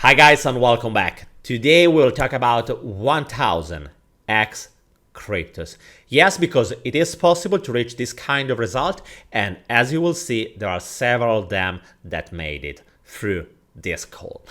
Hi guys and welcome back. Today we'll talk about 1000x cryptos. Yes, because it is possible to reach this kind of result, and as you will see, there are several of them that made it through this call.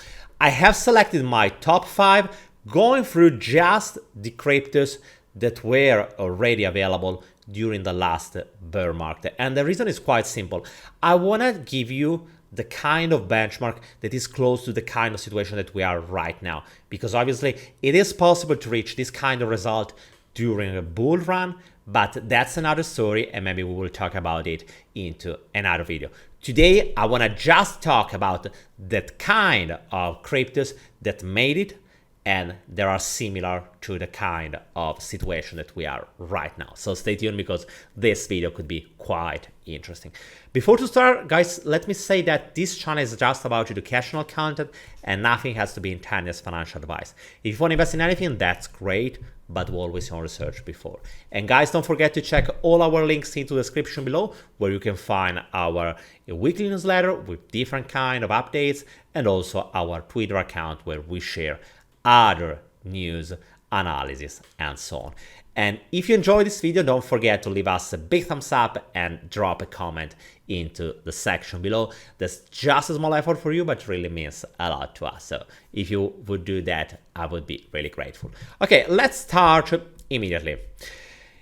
I have selected my top 5, going through just the cryptos that were already available during the last bear market. And the reason is quite simple. I want to give you the kind of benchmark that is close to the kind of situation that we are right now. Because obviously it is possible to reach this kind of result during a bull run, but that's another story and maybe we will talk about it into another video. Today, I want to just talk about that kind of cryptos that made it and they are similar to the kind of situation that we are right now. So stay tuned because this video could be quite interesting. Before to start, guys, let me say that this channel is just about educational content and nothing has to be intended as financial advice. If you want to invest in anything, that's great, but always your own research before. And guys, don't forget to check all our links into the description below, where you can find our weekly newsletter with different kind of updates and also our Twitter account where we share other news, analysis, and so on. And if you enjoyed this video, don't forget to leave us a big thumbs up and drop a comment into the section below. That's just a small effort for you, but really means a lot to us. So if you would do that, I would be really grateful. Okay, let's start immediately.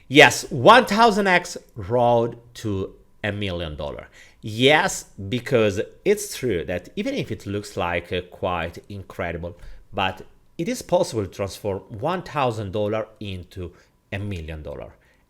Yes, 1000x road to $1 million. Yes, because it's true that even if it looks like quite incredible, but it is possible to transform $1,000 into $1 million,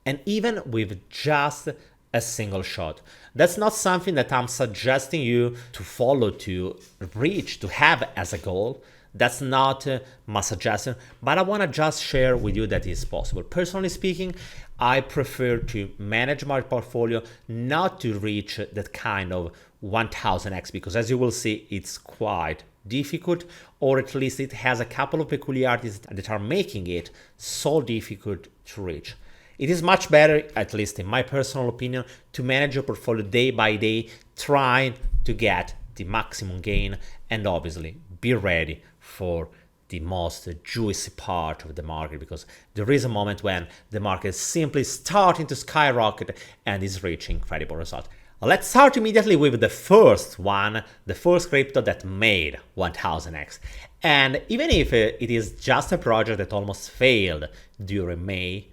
and even with just a single shot. That's not something that I'm suggesting you to follow, to reach, to have as a goal. That's not my suggestion, but I want to just share with you that it's possible. Personally speaking, I prefer to manage my portfolio, not to reach that kind of 1000x, because as you will see, it's quite difficult, or at least it has a couple of peculiarities that are making it so difficult to reach. It is much better, at least in my personal opinion, to manage your portfolio day by day, trying to get the maximum gain and obviously be ready for the most juicy part of the market, because there is a moment when the market is simply starting to skyrocket and is reaching incredible results. Let's start immediately with the first one, the first crypto that made 1000x. And even if it is just a project that almost failed during May,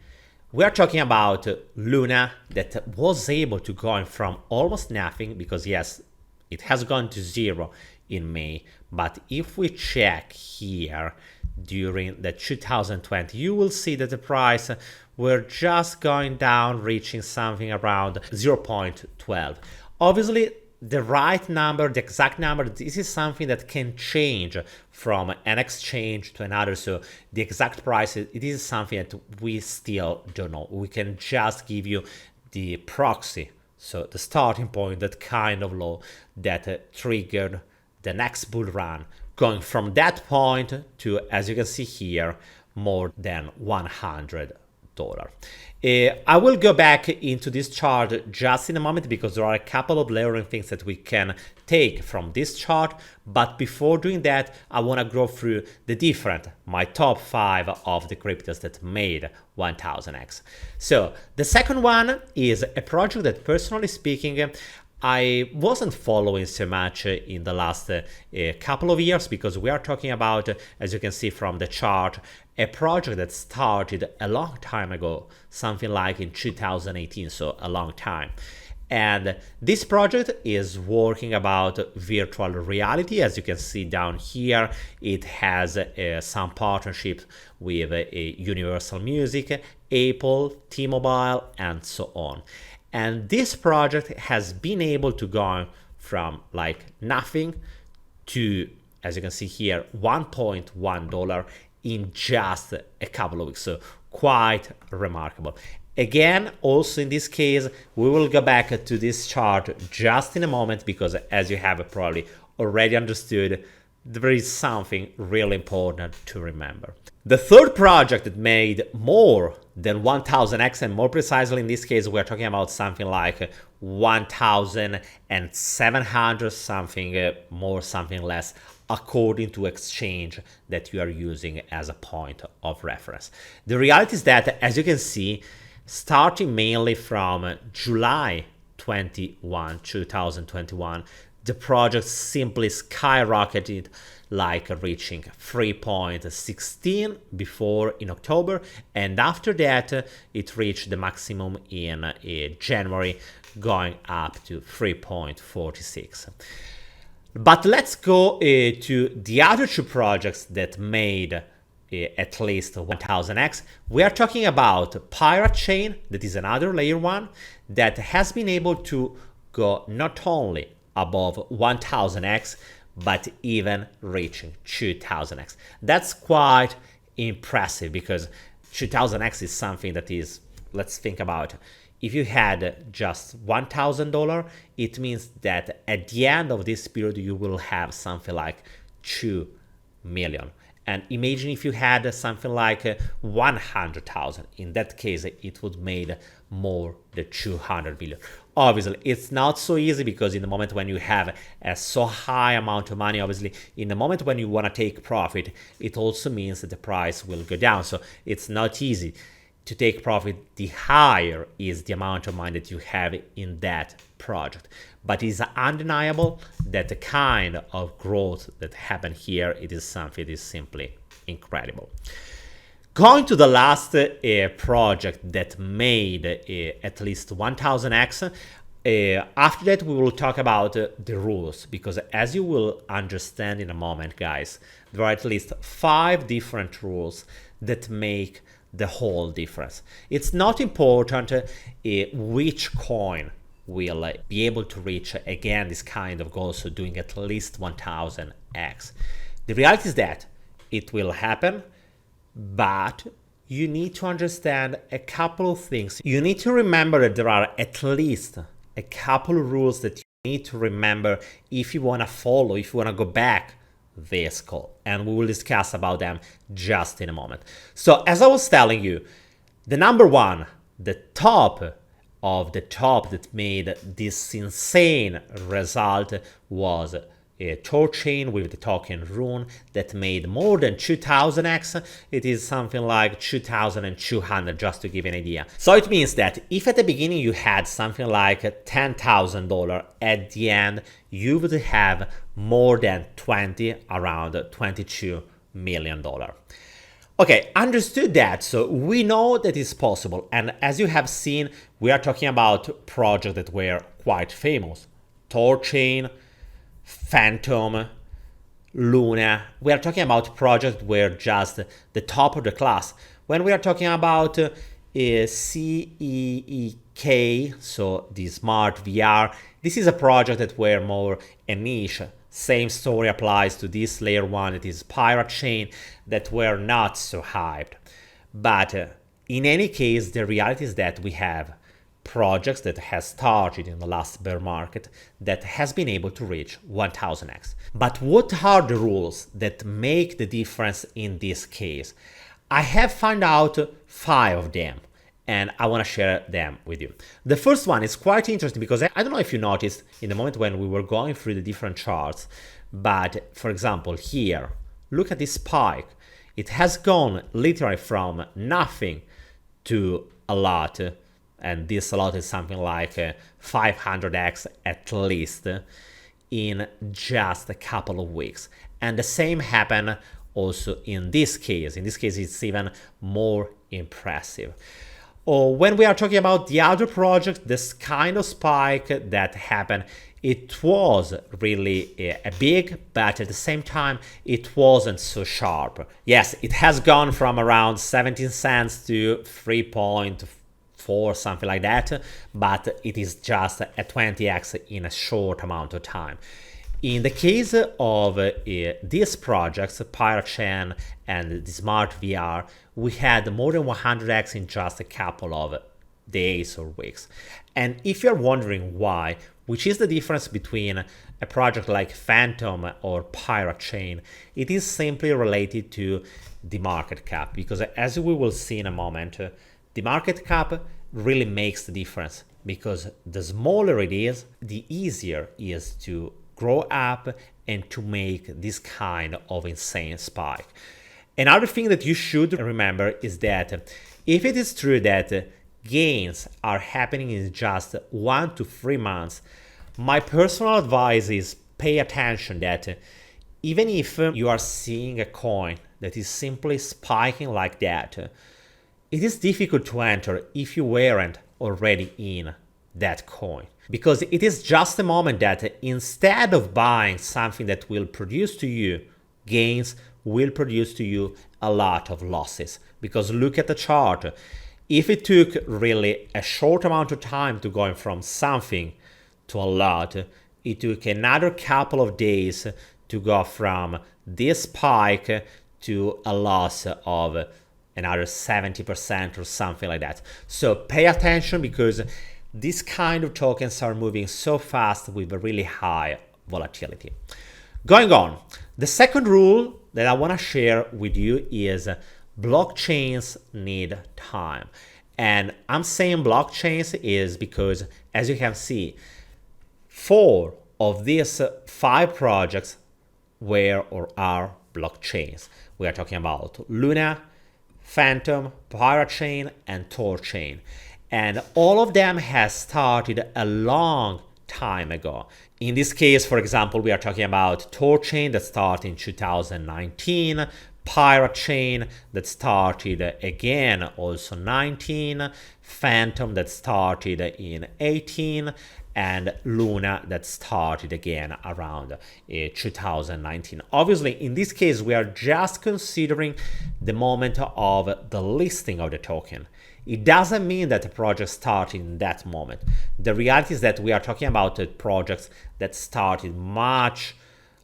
we are talking about Luna that was able to go from almost nothing, because yes, it has gone to zero in May. But if we check here during the 2020, you will see that the price were just going down, reaching something around 0.12. Obviously, the right number, the exact number, this is something that can change from an exchange to another. So the exact price, it is something that we still don't know. We can just give you the proxy, so the starting point, that kind of low that triggered the next bull run, going from that point to, as you can see here, more than $100. I will go back into this chart just in a moment, because there are a couple of layering things that we can take from this chart. But before doing that, I want to go through my top 5 of the cryptos that made 1000x. So the second one is a project that, personally speaking, I wasn't following so much in the last couple of years, because we are talking about, as you can see from the chart, a project that started a long time ago, something like in 2018, so a long time. And this project is working about virtual reality. As you can see down here, it has some partnerships with Universal Music, Apple, T-Mobile, and so on. And this project has been able to go from like nothing to, as you can see here, $1.1 in just a couple of weeks. So quite remarkable. Again, also in this case, we will go back to this chart just in a moment, because as you have probably already understood, there is something really important to remember. The third project that made more than 1000x, and more precisely in this case, we're talking about something like 1700, something more, something less, according to exchange that you are using as a point of reference. The reality is that, as you can see, starting mainly from July 2021, the project simply skyrocketed, like reaching 3.16 before in October, and after that it reached the maximum in January, going up to 3.46. But let's go to the other two projects that made at least 1000x. We are talking about Pirate Chain, that is another layer 1 that has been able to go not only above 1000x, but even reaching 2000x. That's quite impressive, because 2000x is something that is, let's think about, if you had just $1,000, it means that at the end of this period you will have something like 2 million. And imagine if you had something like 100,000. In that case, it would made more than 200 million. Obviously, it's not so easy, because in the moment when you have a so high amount of money, obviously, in the moment when you want to take profit, it also means that the price will go down. So it's not easy to take profit. The higher is the amount of money that you have in that project. But it's undeniable that the kind of growth that happened here, it is something that is simply incredible. Going to the last project that made at least 1000x, after that we will talk about the rules, because as you will understand in a moment, guys, there are at least 5 different rules that make the whole difference. It's not important which coin will be able to reach again this kind of goal, so doing at least 1000x. The reality is that it will happen, but you need to understand a couple of things. You need to remember that there are at least a couple of rules that you need to remember if you want to follow, if you want to go back this call, and we will discuss about them just in a moment. So as I was telling you, the number one, the top of the top that made this insane result was a Thor Chain with the token Rune that made more than 2000x. It is something like 2200, just to give you an idea. So it means that if at the beginning you had something like $10,000, at the end you would have more than around $22 million. Okay, understood that, so we know that it's possible, and as you have seen, we are talking about projects that were quite famous. Thor Chain, Fantom, Luna. We are talking about projects where just the top of the class. When we are talking about Ceek, so the Smart VR, this is a project that were more a niche. Same story applies to this layer 1, it is Pirate Chain, that were not so hyped. But in any case, the reality is that we have projects that has started in the last bear market that has been able to reach 1000x. But what are the rules that make the difference in this case? I have found out 5 of them, and I want to share them with you. The first one is quite interesting, because I don't know if you noticed in the moment when we were going through the different charts, but for example here, look at this spike. It has gone literally from nothing to a lot, and this a lot is something like 500x at least in just a couple of weeks. And the same happened also in this case. In this case, it's even more impressive. When we are talking about the other project, this kind of spike that happened, it was really a big, but at the same time, it wasn't so sharp. Yes, it has gone from around 17 cents to 3.4, something like that, but it is just a 20x in a short amount of time. In the case of these projects, Pirate Chain and the Smart VR, we had more than 100x in just a couple of days or weeks. And if you're wondering why, which is the difference between a project like Fantom or Pirate Chain, it is simply related to the market cap, because as we will see in a moment, the market cap really makes the difference, because the smaller it is, the easier it is to grow up and to make this kind of insane spike. Another thing that you should remember is that if it is true that gains are happening in just 1 to 3 months, my personal advice is pay attention that even if you are seeing a coin that is simply spiking like that, it is difficult to enter if you weren't already in that coin. Because it is just a moment that instead of buying something that will produce to you gains, will produce to you a lot of losses. Because look at the chart. If it took really a short amount of time to go from something to a lot, it took another couple of days to go from this spike to a loss of another 70% or something like that. So pay attention, because these kind of tokens are moving so fast with a really high volatility. Going on, the second rule that I want to share with you is blockchains need time. And I'm saying blockchains is because, as you can see, 4 of these 5 projects were or are blockchains. We are talking about Luna, Fantom, Pirate Chain, and Thor Chain. And all of them has started a long time ago. In this case, for example, we are talking about Thor Chain that started in 2019, Pirate Chain that started again also 19, Fantom that started in 18, and Luna that started again around 2019. Obviously, in this case, we are just considering the moment of the listing of the token. It doesn't mean that the project started in that moment. The reality is that we are talking about projects that started much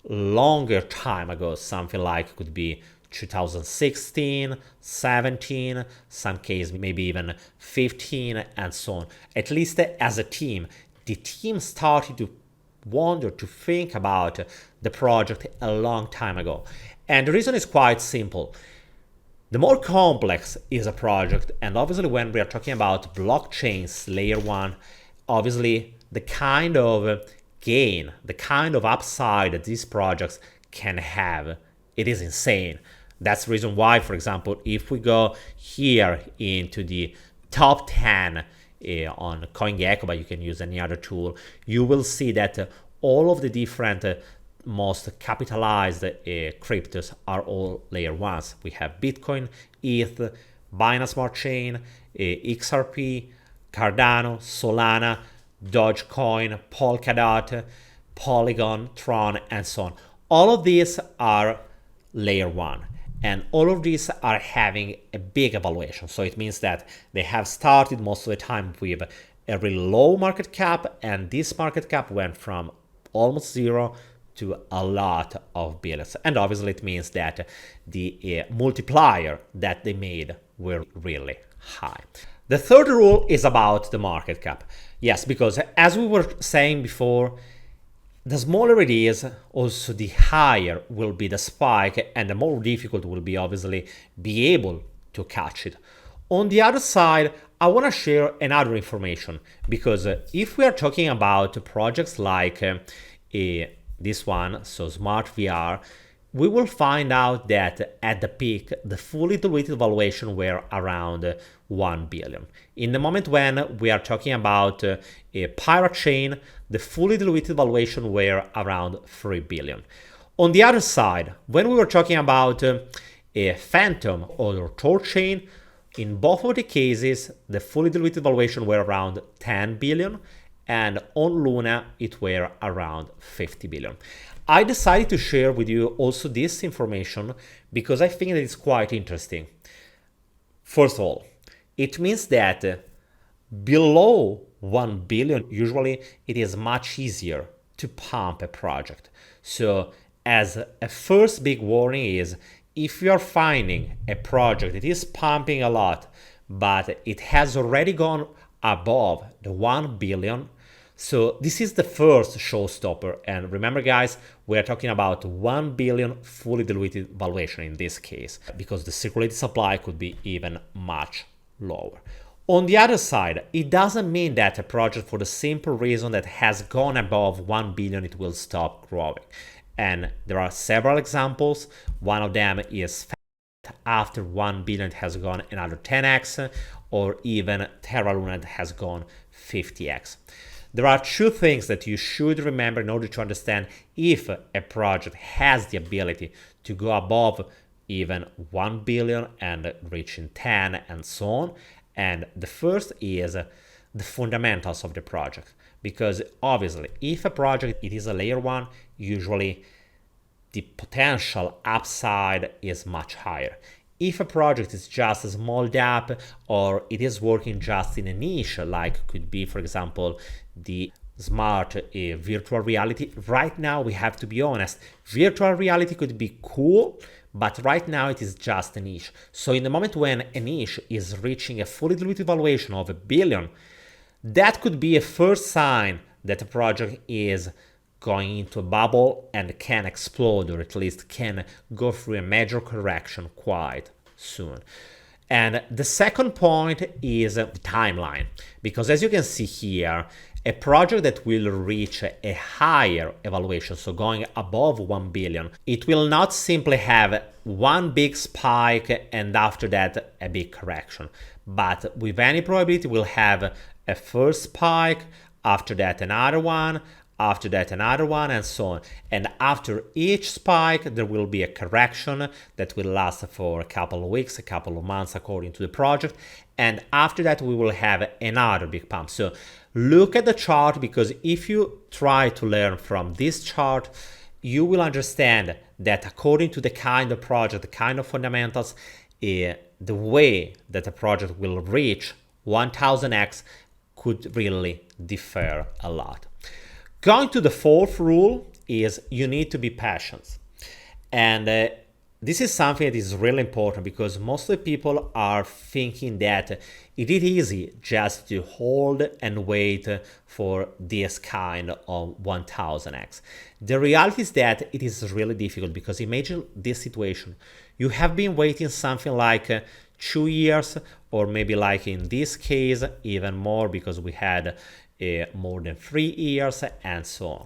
longer time ago, something like could be 2016, 17, some case maybe even 15, and so on. At least as a team, the team started to wonder, to think about the project a long time ago. And the reason is quite simple. The more complex is a project, and obviously when we are talking about blockchains layer 1, obviously the kind of gain, the kind of upside that these projects can have, it is insane. That's the reason why, for example, if we go here into the top 10 on Coingecko, but you can use any other tool, you will see that all of the different most capitalized cryptos are all layer 1s. We have Bitcoin, ETH, Binance Smart Chain, XRP, Cardano, Solana, Dogecoin, Polkadot, Polygon, Tron, and so on. All of these are layer 1. And all of these are having a big evaluation. So it means that they have started most of the time with a really low market cap, and this market cap went from almost zero to a lot of billions. And obviously it means that the multiplier that they made were really high. The third rule is about the market cap. Yes, because as we were saying before, the smaller it is, also the higher will be the spike, and the more difficult will be obviously be able to catch it. On the other side, I want to share another information, because if we are talking about projects like this one, so Smart VR, we will find out that at the peak, the fully diluted valuation were around 1 billion. In the moment when we are talking about a Pirate Chain, the fully diluted valuation were around 3 billion. On the other side, when we were talking about a Fantom or Thor Chain, in both of the cases, the fully diluted valuation were around 10 billion, and on Luna, it were around 50 billion. I decided to share with you also this information because I think that it's quite interesting. First of all, it means that below 1 billion, usually it is much easier to pump a project. So as a first big warning is, if you are finding a project that is pumping a lot, but it has already gone above the 1 billion, so this is the first showstopper. And remember guys, we are talking about 1 billion fully diluted valuation in this case, because the circulating supply could be even much lower. On the other side, it doesn't mean that a project, for the simple reason that has gone above 1 billion, it will stop growing. And there are several examples. One of them is after 1 billion it has gone another 10x, or even Terra Luna has gone 50x. There are two things that you should remember in order to understand if a project has the ability to go above even 1 billion and reaching 10 and so on. And the first is the fundamentals of the project, because obviously if a project it is a layer 1, usually the potential upside is much higher. If a project is just a small dApp, or it is working just in a niche, like could be, for example, the smart virtual reality, right now we have to be honest, virtual reality could be cool, but right now it is just a niche. So in the moment when a niche is reaching a fully diluted valuation of 1 billion, that could be a first sign that a project is going into a bubble and can explode, or at least can go through a major correction quite soon. And the second point is the timeline, because as you can see here, a project that will reach a higher evaluation, so going above 1 billion, it will not simply have one big spike and after that a big correction, but with any probability will have a first spike, after that another one, after that another one, and so on. And after each spike there will be a correction that will last for a couple of weeks, a couple of months according to the project, and after that we will have another big pump. So look at the chart, because if you try to learn from this chart, you will understand that according to the kind of project, the kind of fundamentals, the way that a project will reach 1000x could really differ a lot. Going to the fourth rule is you need to be patient. And this is something that is really important, because most of the people are thinking that it is easy just to hold and wait for this kind of 1000x. The reality is that it is really difficult, because imagine this situation. You have been waiting something like 2 years, or maybe like in this case even more, because we had more than 3 years and so on.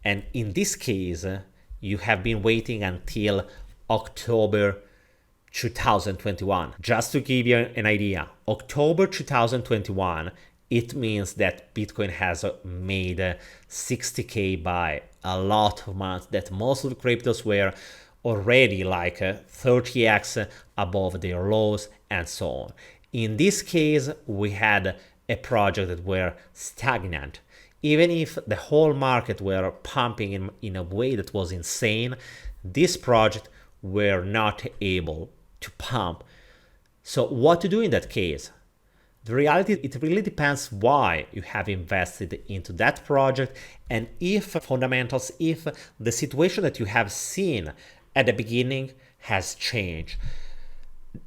And in this case you have been waiting until October 2021. Just to give you an idea, October 2021, it means that Bitcoin has made 60k by a lot of months, that most of the cryptos were already like 30x above their lows and so on. In this case, we had a project that were stagnant. Even if the whole market were pumping in a way that was insane, this project were not able to pump. So what to do in that case? The reality, it really depends why you have invested into that project, and if fundamentals, if the situation that you have seen at the beginning has changed.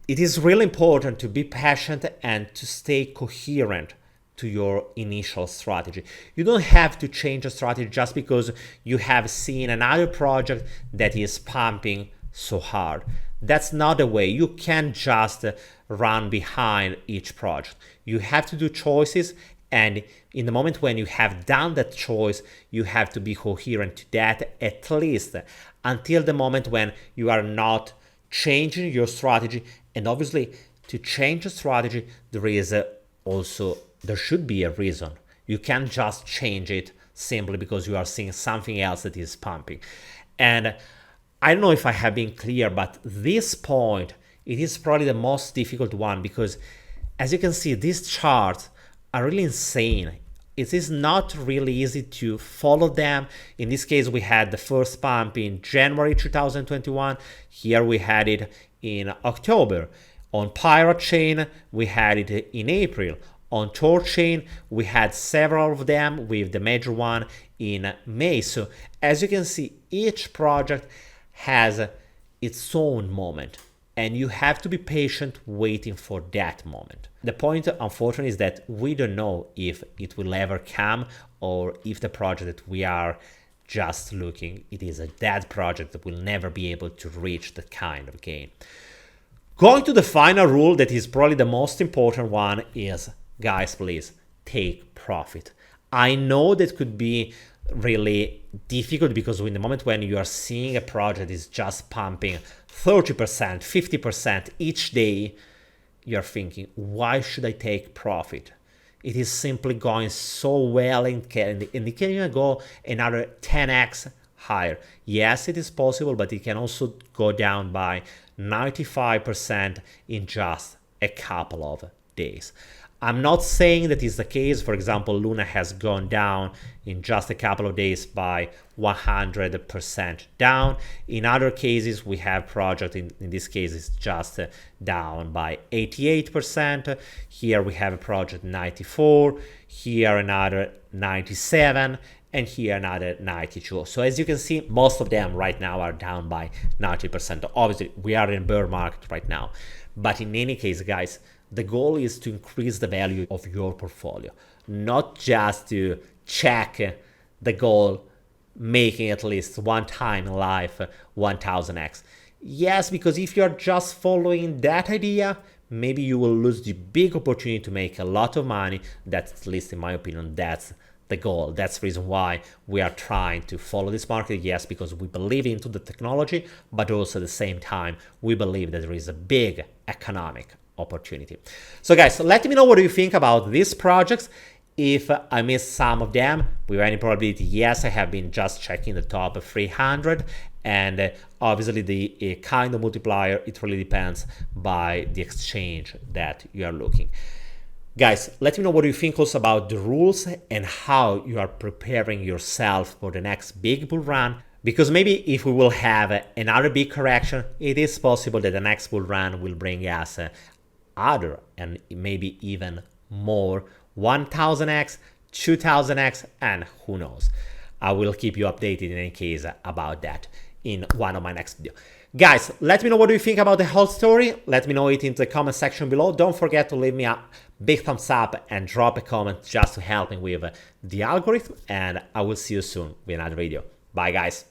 It is really important to be patient and to stay coherent to your initial strategy. You don't have to change a strategy just because you have seen another project that is pumping so hard. That's not the way. You can't just run behind each project. You have to do choices, and in the moment when you have done that choice, you have to be coherent to that, at least until the moment when you are not changing your strategy. And obviously, to change a strategy, there should be a reason. You can't just change it simply because you are seeing something else that is pumping. And I don't know if I have been clear, but this point, it is probably the most difficult one, because as you can see, these charts are really insane. It is not really easy to follow them. In this case, we had the first pump in January 2021. Here we had it in October. On Pirate Chain, we had it in April. On Thor Chain, we had several of them, with the major one in May. So as you can see, each project has its own moment, and you have to be patient waiting for that moment. The point, unfortunately, is that we don't know if it will ever come, or if the project that we are just looking, it is a dead project that will never be able to reach that kind of gain. Going to the final rule, that is probably the most important one, is, guys, please take profit. I know that could be really difficult, because in the moment when you are seeing a project is just pumping 30%, 50% each day, you're thinking, why should I take profit? It is simply going so well and it can even go another 10x higher. Yes, it is possible, but it can also go down by 95% in just a couple of days. I'm not saying that is the case. For example, Luna has gone down in just a couple of days by 100% down. In other cases, we have project, in this case, it's just down by 88%. Here we have a project 94, here another 97, and here another 92. So as you can see, most of them right now are down by 90%. Obviously, we are in a bear market right now. But in any case, guys, the goal is to increase the value of your portfolio, not just to check the goal, making at least one time in life 1000x. Yes, because if you're just following that idea, maybe you will lose the big opportunity to make a lot of money. That's, at least in my opinion, that's the goal. That's the reason why we are trying to follow this market. Yes, because we believe into the technology, but also at the same time, we believe that there is a big economic opportunity. So guys, let me know what you think about these projects. If I missed some of them, with any probability, yes, I have been just checking the top 300, and obviously the kind of multiplier, it really depends by the exchange that you are looking. Guys, let me know what you think also about the rules and how you are preparing yourself for the next big bull run. Because maybe if we will have another big correction, it is possible that the next bull run will bring us other and maybe even more 1000x, 2000x, and who knows. I will keep you updated in any case about that in one of my next videos. Guys, let me know what you think about the whole story. Let me know it in the comment section below. Don't forget to leave me a big thumbs up and drop a comment just to help me with the algorithm. And I will see you soon with another video. Bye, guys.